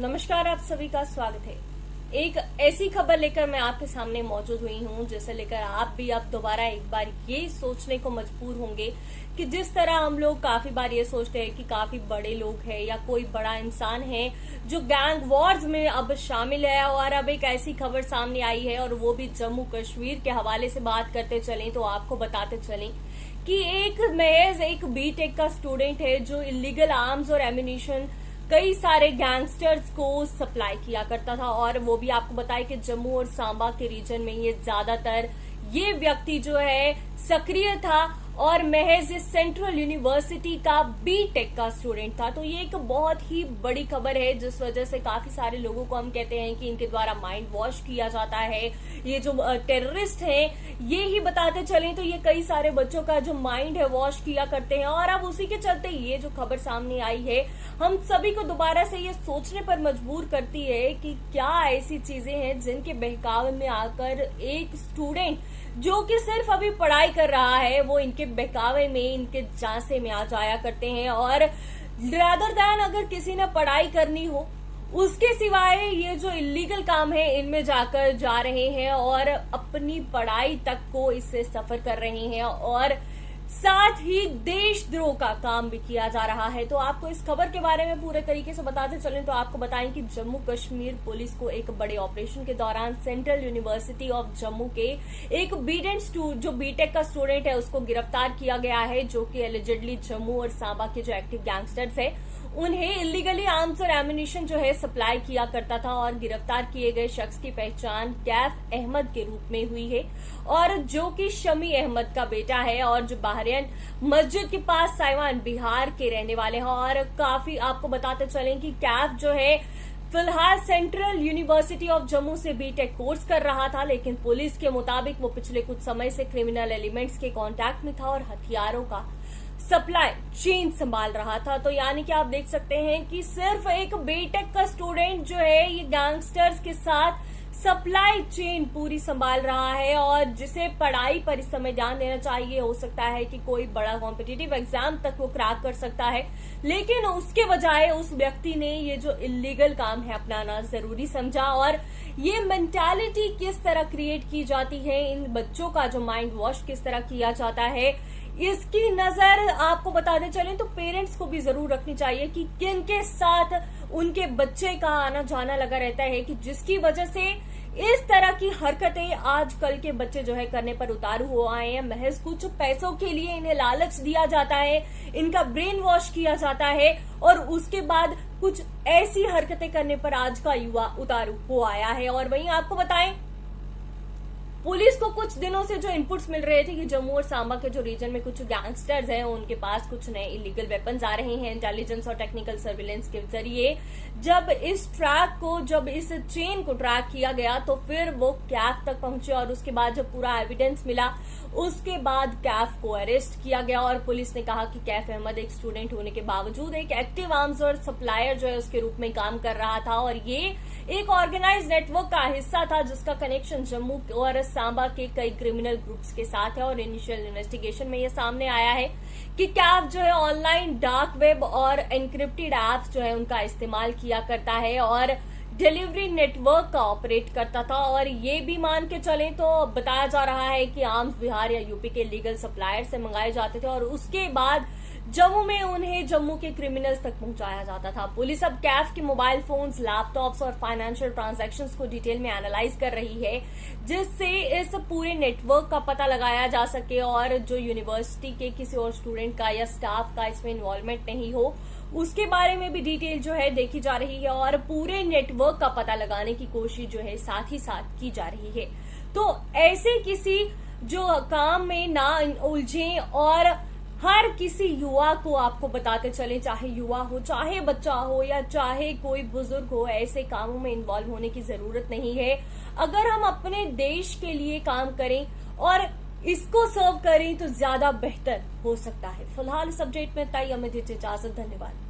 नमस्कार, आप सभी का स्वागत है। एक ऐसी खबर लेकर मैं आपके सामने मौजूद हुई हूं जिसे लेकर आप भी अब दोबारा एक बार ये सोचने को मजबूर होंगे कि जिस तरह हम लोग काफी बार ये सोचते हैं कि काफी बड़े लोग हैं या कोई बड़ा इंसान है जो गैंग वॉर्स में अब शामिल है, और अब एक ऐसी खबर सामने आई है और वो भी जम्मू कश्मीर के हवाले से बात करते चलें तो आपको बताते चलें कि महज एक बीटेक का स्टूडेंट है जो इलीगल आर्म्स और एम्यूनिशन कई सारे गैंगस्टर्स को सप्लाई किया करता था। और वो भी आपको बताया कि जम्मू और सांबा के रीजन में ये ज्यादातर ये व्यक्ति जो है सक्रिय था और महज सेंट्रल यूनिवर्सिटी का बीटेक का स्टूडेंट था। तो ये एक बहुत ही बड़ी खबर है जिस वजह से काफी सारे लोगों को हम कहते हैं कि इनके द्वारा माइंड वॉश किया जाता है। ये जो टेररिस्ट हैं ये ही बताते चलें तो ये कई सारे बच्चों का जो माइंड है वॉश किया करते हैं। और अब उसी के चलते ये जो खबर सामने आई है हम सभी को दोबारा से ये सोचने पर मजबूर करती है कि क्या ऐसी चीजें हैं जिनके बहकावे में आकर एक स्टूडेंट जो कि सिर्फ अभी पढ़ाई कर रहा है वो इनके बहकावे में, इनके झांसे में आ जाया करते हैं। और रादर दैन अगर किसी ने पढ़ाई करनी हो उसके सिवाय ये जो इलीगल काम है इनमें जाकर जा रहे हैं और अपनी पढ़ाई तक को इससे सफर कर रहे हैं और साथ ही देशद्रोह का काम भी किया जा रहा है। तो आपको इस खबर के बारे में पूरे तरीके से बताते चलें तो आपको बताएं कि जम्मू कश्मीर पुलिस को एक बड़े ऑपरेशन के दौरान सेंट्रल यूनिवर्सिटी ऑफ जम्मू के एक जो बीटेक का स्टूडेंट है उसको गिरफ्तार किया गया है, जो कि एलिजिडली जम्मू और सांबा के जो एक्टिव गैंगस्टर्स है उन्हें इलीगली आर्म्स और एम्यूनिशन जो है सप्लाई किया करता था। और गिरफ्तार किए गए शख्स की पहचान कैफ अहमद के रूप में हुई है और जो कि शमी अहमद का बेटा है और जो बहरियन मस्जिद के पास साइवान बिहार के रहने वाले हैं। और काफी आपको बताते चलें कि कैफ जो है फिलहाल सेंट्रल यूनिवर्सिटी ऑफ जम्मू से बीटेक कोर्स कर रहा था, लेकिन पुलिस के मुताबिक वो पिछले कुछ समय से क्रिमिनल एलिमेंट्स के कांटेक्ट में था और हथियारों का सप्लाई चेन संभाल रहा था। तो यानी कि आप देख सकते हैं कि सिर्फ एक बीटेक का स्टूडेंट जो है ये गैंगस्टर्स के साथ सप्लाई चेन पूरी संभाल रहा है और जिसे पढ़ाई पर इस समय ध्यान देना चाहिए। हो सकता है कि कोई बड़ा कॉम्पिटिटिव एग्जाम तक वो क्रैक कर सकता है, लेकिन उसके बजाय उस व्यक्ति ने ये जो इलीगल काम है अपनाना जरूरी समझा। और ये मेंटालिटी किस तरह क्रिएट की जाती है, इन बच्चों का जो माइंड वॉश किस तरह किया जाता है, इसकी नजर आपको बताते चलें तो पेरेंट्स को भी जरूर रखनी चाहिए कि किनके साथ उनके बच्चे का आना जाना लगा रहता है कि जिसकी वजह से इस तरह की हरकतें आजकल के बच्चे जो है करने पर उतारू हो आए हैं। महज कुछ पैसों के लिए इन्हें लालच दिया जाता है, इनका ब्रेन वॉश किया जाता है और उसके बाद कुछ ऐसी हरकतें करने पर आज का युवा उतारू हो आया है। और वहीं आपको बताएं पुलिस को कुछ दिनों से जो इनपुट्स मिल रहे थे कि जम्मू और सांबा के जो रीजन में कुछ गैंगस्टर्स हैं उनके पास कुछ नए इलीगल वेपन्स आ रहे हैं। इंटेलिजेंस और टेक्निकल सर्विलेंस के जरिए जब इस चेन को ट्रैक किया गया तो फिर वो कैफ तक पहुंचे और उसके बाद जब पूरा एविडेंस मिला उसके बाद कैफ को अरेस्ट किया गया। और पुलिस ने कहा कि कैफ अहमद एक स्टूडेंट होने के बावजूद एक एक्टिव आर्म्स और सप्लायर जो है उसके रूप में काम कर रहा था और ये एक ऑर्गेनाइज नेटवर्क का हिस्सा था जिसका कनेक्शन जम्मू और सांबा के कई क्रिमिनल ग्रुप्स के साथ है। और इनिशियल इन्वेस्टिगेशन में ये सामने आया है कि कैफ जो है ऑनलाइन डार्क वेब और एनक्रिप्टेड एप्स जो है उनका इस्तेमाल किया करता है और डिलीवरी नेटवर्क का ऑपरेट करता था। और ये भी मान के चलें तो बताया जा रहा है कि आर्म्स बिहार या यूपी के लीगल सप्लायर से मंगाए जाते थे और उसके बाद जम्मू में उन्हें जम्मू के क्रिमिनल्स तक पहुंचाया जाता था। पुलिस अब कैफ के मोबाइल फोन्स, लैपटॉप्स और फाइनेंशियल ट्रांजैक्शंस को डिटेल में एनालाइज कर रही है जिससे इस पूरे नेटवर्क का पता लगाया जा सके और जो यूनिवर्सिटी के किसी और स्टूडेंट का या स्टाफ का इसमें इन्वॉल्वमेंट नहीं हो उसके बारे में भी डिटेल जो है देखी जा रही है और पूरे नेटवर्क का पता लगाने की कोशिश जो है साथ ही साथ की जा रही है। तो ऐसे किसी जो काम में ना उलझे और हर किसी युवा को आपको बताते चले, चाहे युवा हो, चाहे बच्चा हो या चाहे कोई बुजुर्ग हो, ऐसे कामों में इन्वॉल्व होने की जरूरत नहीं है। अगर हम अपने देश के लिए काम करें और इसको सर्व करें तो ज्यादा बेहतर हो सकता है। फिलहाल इस अपडेट में इतना ही, हमें दीजिए इजाजत। धन्यवाद।